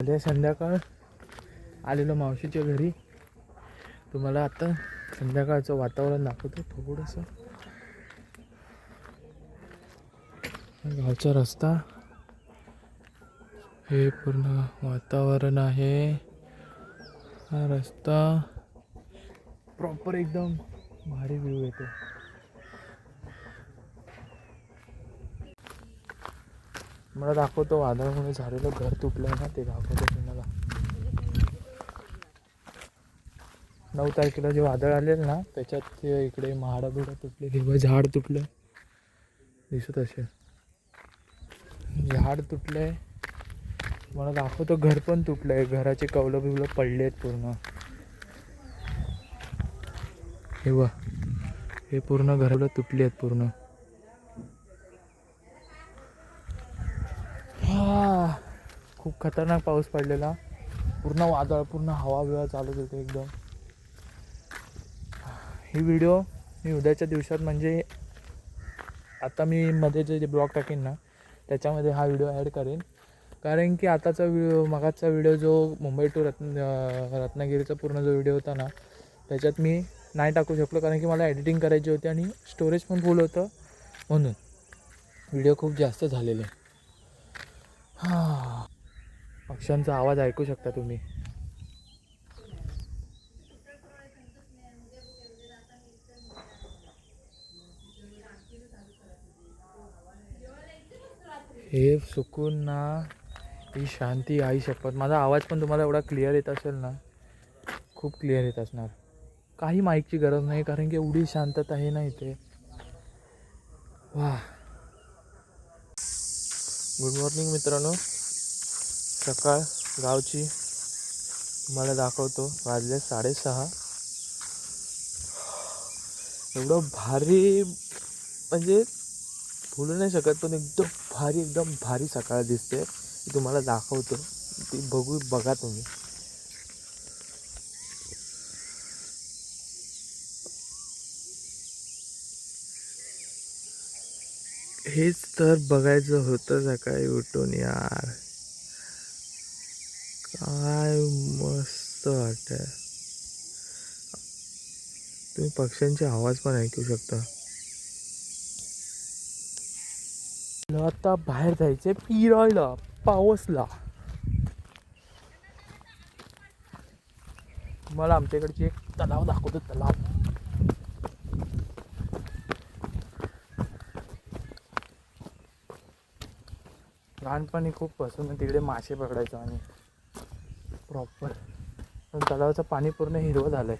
उद्या संध्याकाळ आलेलो मावशीच्या घरी. तुम्हाला आता संध्याकाळचं वातावरण दाखवतो थोडंसं. गावचा रस्ता, हे पूर्ण वातावरण आहे. हा रस्ता प्रॉपर एकदम भारी व्ह्यू येतो. मला दाखवतो वादळामुळे झालेलं घर तुटलं ना, ते दाखवतो तुम्हाला. 9 तारखेला जे वादळ आलेलं ना, त्याच्यात ते इकडे महाडा बिडा तुटले, किंवा झाड तुटलं दिसत असेल. झाड तुटलंय, मला दाखवतो घर पण तुटलंय. घराचे कौलं बिवलं पडलेत पूर्ण. हे बघ, हे पूर्ण घराला तुटली आहेत पूर्ण. खूप खतरनाक पाऊस पडलेला. पूर्ण वादळ, पूर्ण हवा बिवा चालत होते एकदम. ही व्हिडिओ मी उद्याच्या दिवसात, म्हणजे आता मी मध्ये जे ब्लॉग टाकेन ना, त्याच्यामध्ये हा व्हिडिओ ॲड करेन. कारण की आताचा मागाचा व्हिडिओ जो मुंबई टू रत्नागिरीचा पूर्ण जो व्हिडिओ होता ना, त्याच्यात मी नाही टाकू शकलो. कारण की मला एडिटिंग करायची होती आणि स्टोरेज पण फुल होतं, म्हणून व्हिडिओ खूप जास्त झालेले. पक्ष्यांचा आवाज ऐकू शकता तुम्ही. हे सुकून ना, ही शांती, आई शपथ. माझा आवाज पण तुम्हाला एवढा क्लिअर येत असेल ना, खूप क्लिअर येत असणार. काही माईकची गरज नाही, कारण की एवढी शांतता आहे ना इथे. वा. गुड मॉर्निंग मित्रांनो. सकाळ गावची तुम्हाला दाखवतो. वाजले 6:30. एवढं भारी, म्हणजे बोलू नाही शकत, पण एकदम भारी सकाळ दिसते. तुम्हाला दाखवतो, ती बघा तुम्ही. हेच तर बघायचं होतं सकाळी उठून यार. काय मस्त वाटतंय. तुम्ही पक्ष्यांचे आवाज पण ऐकू शकता. आता बाहेर जायचे फिरायला पावसला. मला आमच्या इकडचे एक तलाव दाखवतो. तलाव लहानपणी खूप पसंत. तिकडे मासे पकडायचो आणि प्रॉपर. पण तलावाचं पाणी पूर्ण हिरवं झालंय.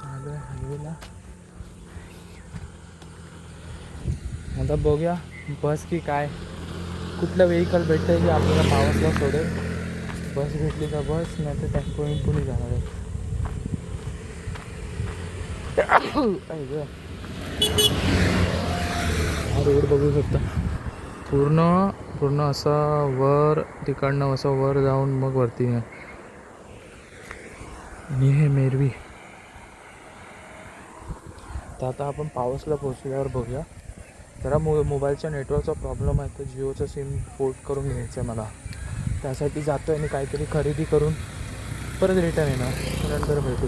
आलोय हायवेला. आता बघूया बस की काय, कुठलं व्हेकल भेटतंय की आपल्याला पावसला सोडेल. बस भेटली तर बस, नाही तर टेम्पो पुणे जाणार आहे. हा रोड बघू शकता. पूर्ण असा वर, तिकडनं असं वर जाऊन मग वरती आहे. आणि हे मेरवी. तर आता आपण पावसला पोहोचल्यावर बघूया. जरा मोबाईलच्या नेटवर्कचा प्रॉब्लेम आहे, तर जिओचं सिम पोर्ट करून घ्यायचं आहे मला. त्यासाठी जातो आहे आणि काहीतरी खरेदी करून परत रिटर्न येणार. नंतर भेटू.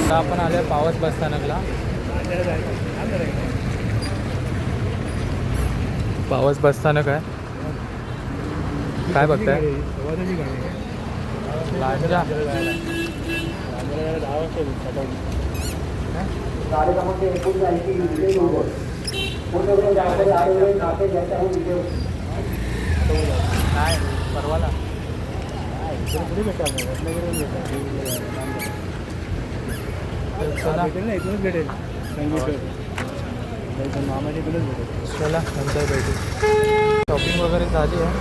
आता आपण आलोय पावस बस स्थानकला. पावस बस स्थानक आहे. काय बघताय? लांजा. नाही परवाला चला नंतर भेटू. शॉपिंग वगैरे झाली आहे.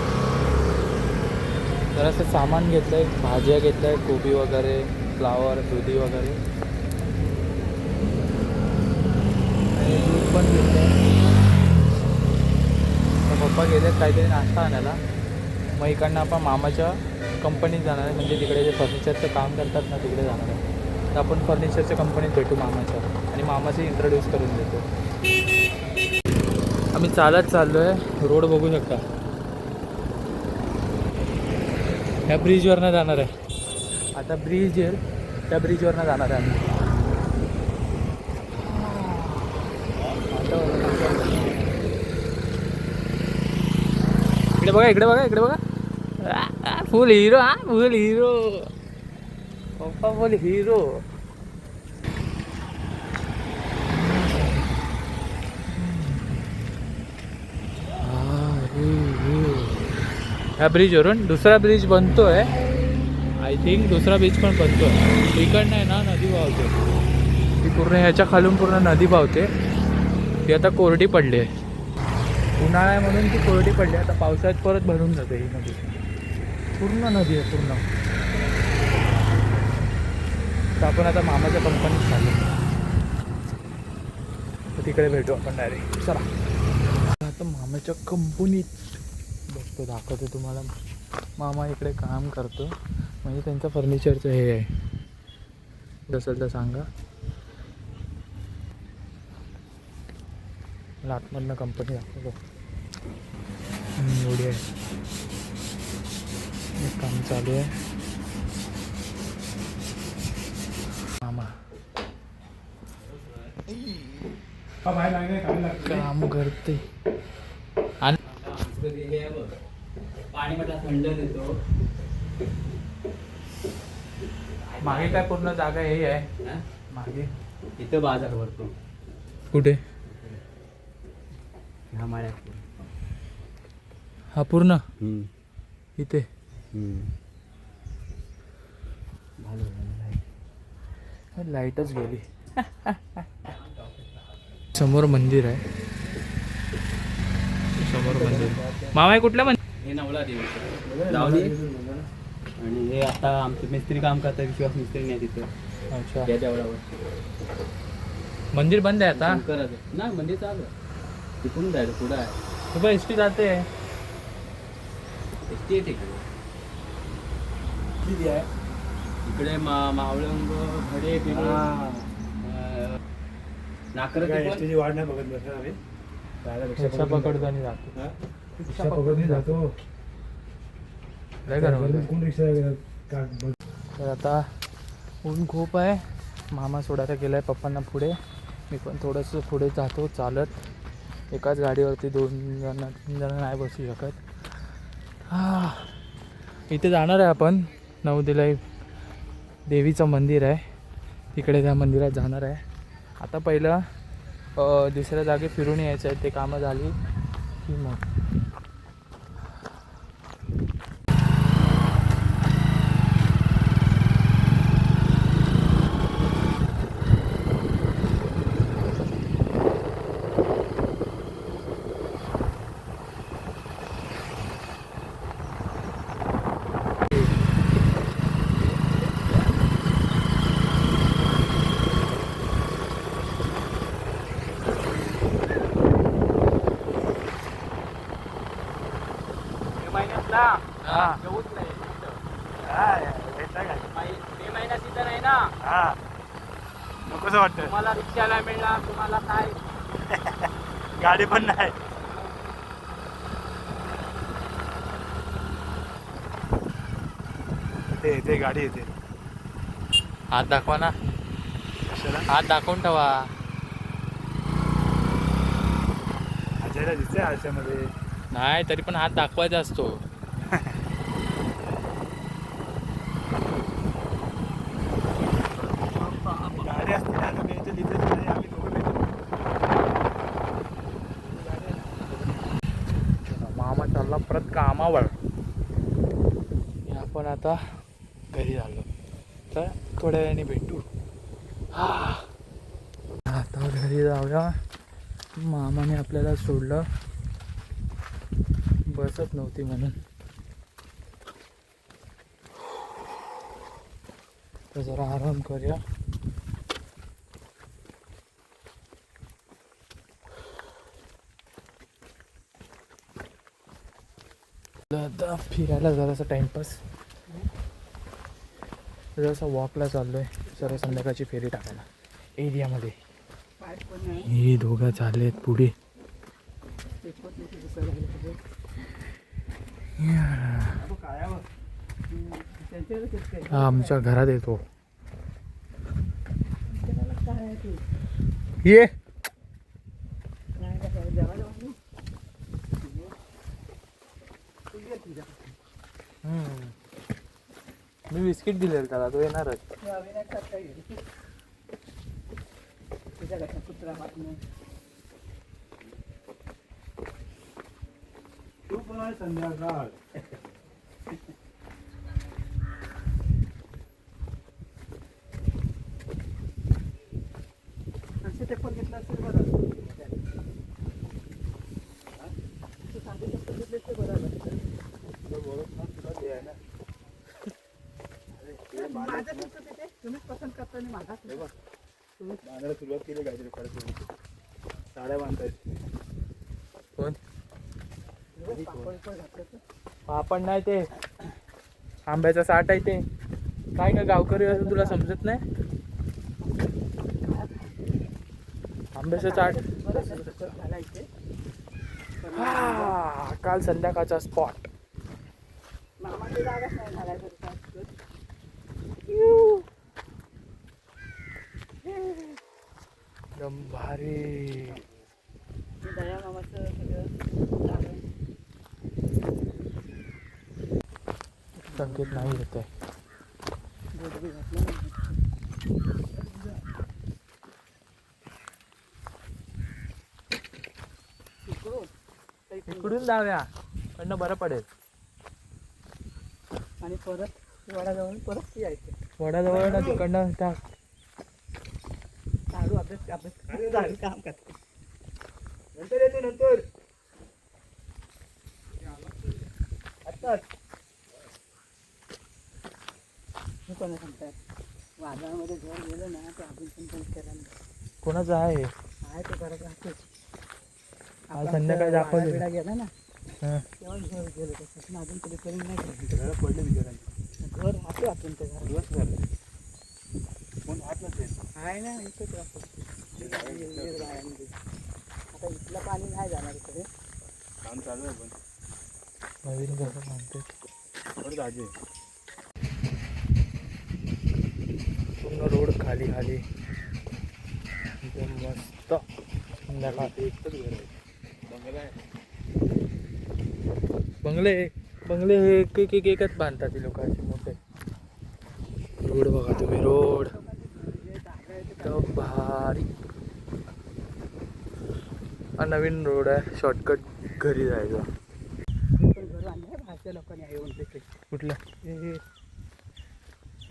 जरासं सामान घेतलं आहे, भाज्या घेतल्या आहेत, कोबी वगैरे, फ्लावर, दुधी वगैरे आणि दूध पण घेतलं. पप्पा गेलेत काहीतरी नाश्ता आणायला. मग इकडनं आपण मामाच्या कंपनीत जाणार आहे, म्हणजे तिकडे जे फर्निचरचं काम करतात ना तिकडे जाणार आहे. तर आपण फर्निचरच्या कंपनीत भेटू मामाच्या आणि मामाचे इंट्रोड्यूस करून देतो. आम्ही चालत चाललो आहे. रोड बघू शकता. ह्या ब्रिजवरनं जाणार आहे. आता ब्रिज येईल त्या ब्रिजवरनं जाणार आहे आम्ही. इकडे बघा इकडे बघा इकडे बघा. फुल हिरो. हा फुल हिरो. पप्पा फुल हिरो. ह्या ब्रिजवरून दुसरा ब्रिज बनतोय. आय थिंक दुसरा ब्रिज पण बनतोय. इकडनं आहे ना नदी वाहते. ती पूर्ण ह्याच्या खालून पूर्ण नदी वाहते. ती आता कोरडी पडली आहे. उन्हाळा आहे म्हणून ती कोरडी पडली. आता पावसाळ्यात परत भरून जाते ही नदी. पूर्ण नदी आहे पूर्ण. तर आपण आता मामाच्या कंपनीत चाललो. तर तिकडे भेटू आपण डायरेक्ट. चला आता मामाच्या कंपनीत बघतो, दाखवतो तुम्हाला. मामा इकडे काम करतो, म्हणजे त्यांचं फर्निचरचं हे आहे. असेल तर सांगा. मला आतमधनं कंपनी दाखवतो. एवढी आहे. काम चालू आहे. मामा काम करते. आणि पाणी म्हटलं थंड देतो. मागे काय पूर्ण जागा हे आहे. मागे इथं बाजार भरतो. कुठे? ह्या माळ्यात. हा पूर्ण इथे. लाईटच गेली. समोर मंदिर आहे. समोर मंदिर. मामा आहे कुठलं मंदिर? हे नवला देवी. आणि हे आता आमचे मिस्त्री काम करतात. विश्वास मिस्त्री नाही तिथं. अच्छा. त्या देवळावर मंदिर बंद आहे आता. नाही मंदिर चालू आहे. तिकडून जायचं पुढं आहे. तुझा एस टी जाते. एस टी येते इकडे मावळंग भडे नाकर वाढ नाही बघत रिक्षा पकडतो आणि जातो. रिक्षा पकडून जातो. कोण रिक्षा? तर आता ऊन खूप आहे. मामा सोडायला गेलाय पप्पांना पुढे. मी पण थोडंसं पुढे जातो चालत. एकाच गाडीवरती 2 जण 3 जण नाही बसू शकत. इथे जाणार आहे आपण. नवदिलाई देवीचं मंदिर आहे तिकडे. त्या मंदिरात जाणार आहे. आता पहिलं दुसऱ्या जागी फिरून यायचं आहे. ते कामं झाली की मग. येऊच नाही. मे महिन्यात तिथं नाही ना. कसं वाटतं? तुम्हाला रिक्षाला मिळणार. तुम्हाला काय गाडी पण नाही. ते गाडी येते. हात दाखवा ना. कशाला हात दाखवून ठेवा. अजयला दिसतंय आरशामध्ये. नाही तरी पण हात दाखवायचा असतो. गाडी असते ना आता मी इथे लिहितेच नाही आम्ही दोघं भेटू. मामा चालला परत कामावर. आपण आता घरी आलो तर थोड्या वेळाने भेटू. आता घरी जाऊया. मामाने आपल्याला सोडलं, बसत नव्हती म्हणून. तर जरा आराम करूया. आता फिरायला जरासा टाइमपास, जरासा वॉकला चाललोय. जरा संध्याकाळची फेरी टाकायला एरियामध्ये. हे दोघं चाललेत पुढे. हा आमच्या घरात येतो. ये मी बिस्किट दिले त्याला, तो येणारच. तू पण आहे संध्याकाळ. ते पण घेतलं असेल बरं. तुम्हीच पसंत करता आणि माझा बांधायला सुरुवात केली काहीतरी परत साड्या बांधायची. कोण पापड नाही ते आंब्याचा साठ आहे ते. काय का गावकरी असं तुला समजत नाही. आंब्याचं चाट. काल संध्याकाळचा स्पॉट. एकदम भारी. संकेत नाही येत आहे. इकडून जाऊया, कडनं बरं पडेल. आणि परत वडाजवळ परत यायचं. वडाजवळ ना तिकडनं टाक. चालू अभ्यास काम करते. नंतर येतो नंतर. आत्ताच मी कोणा सांगतात वादळामध्ये घर गेलं ना ते अजून पण बंद करायला कोणाचं आहे आहे ते करत राहतेच. आज संध्याकाळी दाखवले. वाडा गेला ना हां तेव्हा घर गेलं तसं अजून कधी करून नाही केलं. घरात पडले बिचारांनी. घर राहते आपण ते घर दिवस झाले कोण हात नसेल. आहे ना इथेच राहतो. आता इथलं पाणी नाही जाणार इकडे. काम चालू आहे पण नवीन कसं म्हणते परत आजी पूर्ण रोड खाली खाली एकदम मस्त. संध्याकाळ एकच घर आहे. बंगला आहे. बंगले बंगले हे एक एकच बांधतात ती लोक असे मोठे. रोड बघा तुम्ही, रोड एकदम भारी. हा नवीन रोड आहे, शॉर्टकट घरी जायचा. पण घर आणलं बाहेरच्या लोकांनी येऊन तिथे कुठलं हे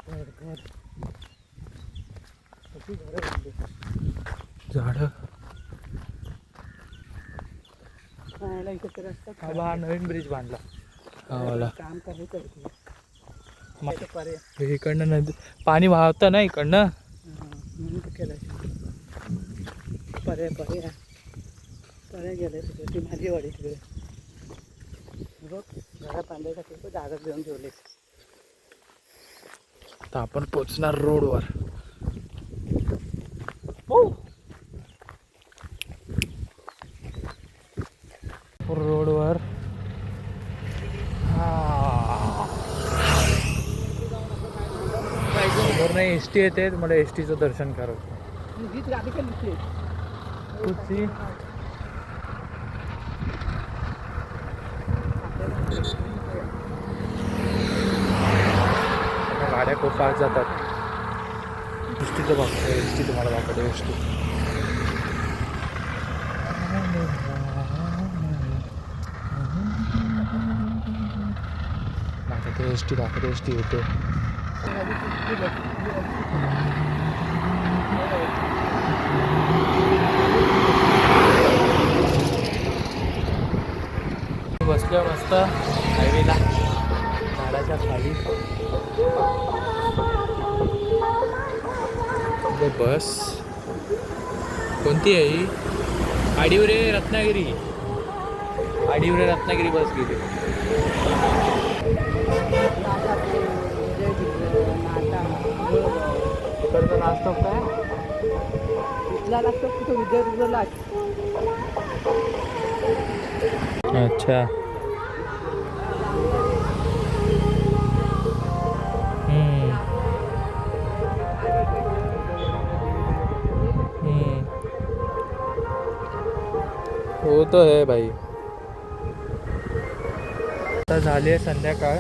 घर कशी घरं बांधली. झाडं. खायला इकडे रस्ता हा बा नवीन ब्रिज बांधला हा वाला. काम करायचं इकडे. मा- ते पर्याय हे इकडनं नदी पाणी वाहतं ना इकडनं. म्हणून ते केलं पर्याय पर्याय पर्याय गेले तिकडे ती माझी वाडी तिकडे बघ घरा बांधायसाठी तो जागा घेऊन ठेवले. तर आपण पोचणार रोडवर. रोडवर समोर नाही एस टी येते तुम्हाला एस टीचं दर्शन करायचं. हीच गाडी पण दिसते. कुठची गाड्या खूप फास्ट जातात. एस टीचं बघतो एस टी तुम्हाला दाखवतो एस टी. दाखवतो एस टी दाखवतो एस टी येते. बसलो मस्त हायवेला झाडाच्या खाली. बस कोणती आहे ही? आडिवरे रत्नागिरी. आडिवरे रत्नागिरी बस गेली. इकडचा नाश्ता काय इथला लागतो कुठं विजयदुर्गला. अच्छा. हो तो आहे भाई. आता झाली आहे संध्याकाळ.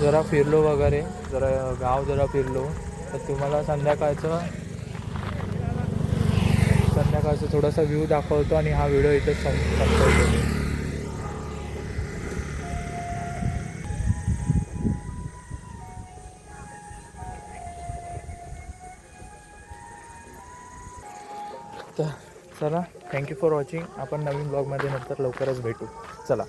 जरा फिरलो वगैरे जरा गाव जरा फिरलो तर तुम्हाला संध्याकाळचं थोडासा व्ह्यू दाखवतो आणि हा व्हिडिओ इथं संपवतो. तर चला थँक्यू फॉर वॉचिंग. आपण नवीन ब्लॉगमध्ये नंतर लवकरच भेटू. चला.